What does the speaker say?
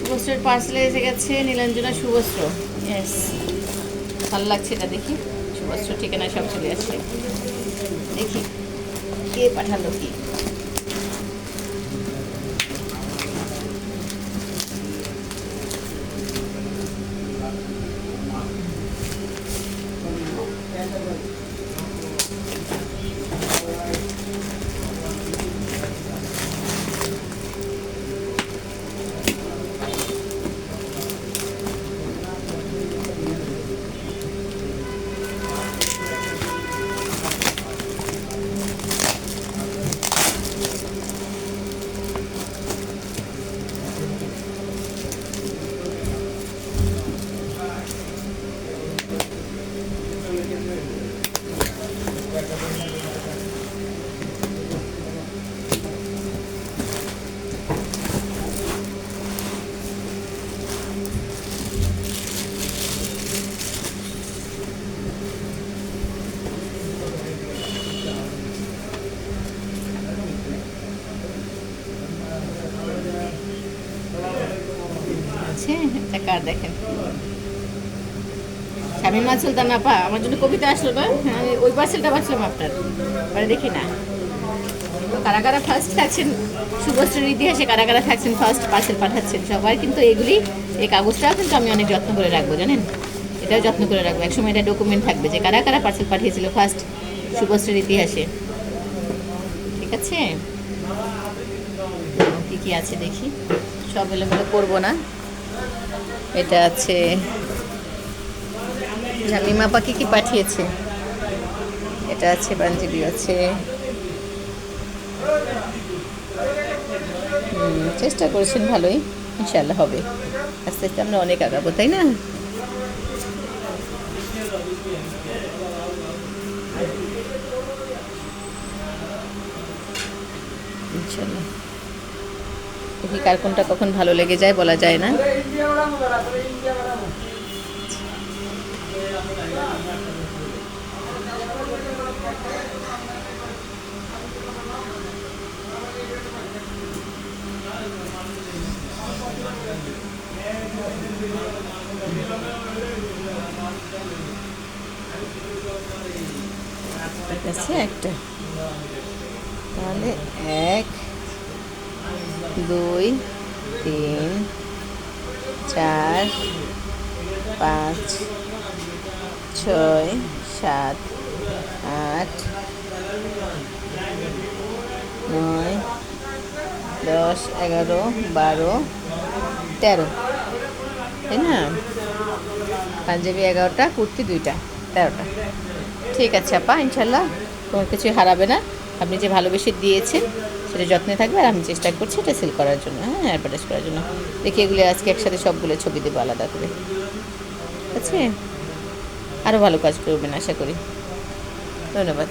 শুভশ্রীর পার্সেলে এসে গেছে নীলাঞ্জনা শুভশ্র। ইয়েস, ভালো লাগছে এটা দেখি। শুভশ্র ঠিকানা সব চলে আসছে। দেখি কে পাঠালো কি। আছে একটা কার দেখেন। শামিমা সুলতান আপা আমার জন্য কবিতা আসলো না, আমি ওই পার্সেলটা পাচ্ছিলাম আপনার, মানে দেখি না তো কারা কারা ফার্স্ট থাকছেন শুভশ্রীর ইতিহাসে, কারা কারা থাকছেন ফার্স্ট পার্সেল পাঠাচ্ছেন সবাই। কিন্তু এগুলি, এই কাগজটাও কিন্তু আমি অনেক যত্ন করে রাখবো, জানেন, এটাও যত্ন করে রাখবো। একসময় এটা ডকুমেন্ট থাকবে যে কারা কারা পার্সেল পাঠিয়েছিল ফার্স্ট শুভশ্রীর ইতিহাসে। ঠিক আছে, কী কী আছে দেখি, সব এলোমেলো করবো না। এটা আছে শামিমা আপা কি পাঠিয়েছে। এটা আছে পাঞ্জাবি আছে। চেষ্টা করেছেন ভালোই, ইনশাল্লাহ হবে। আস্তে আস্তে আমরা অনেক আগাবো, তাই না? ইনশাল্লাহ দেখি কার কোনটা কখন ভালো লেগে যায় বলা যায় না। ঠিক আছে একটা, তাহলে 1 2 3 4 5 6 7 8 9 10 11 12 13, তাই না? পাঞ্জাবি 11টা, কুর্তি 2টা, 13টা। ঠিক আছে আপা, ইনশাল্লাহ তোমার কিছুই হারাবে না। আপনি যে ভালোবেসে দিয়েছেন সেটা যত্নে থাকবে, আর আমি চেষ্টা করছি এটা সেল করার জন্য, হ্যাঁ, অ্যাডভার্টাইজ করার জন্য। দেখি এগুলো আজকে একসাথে সবগুলো ছবি দেবো আলাদা করে। ঠিক আছে, আরও ভালো কাজ করবেন আশা করি। ধন্যবাদ।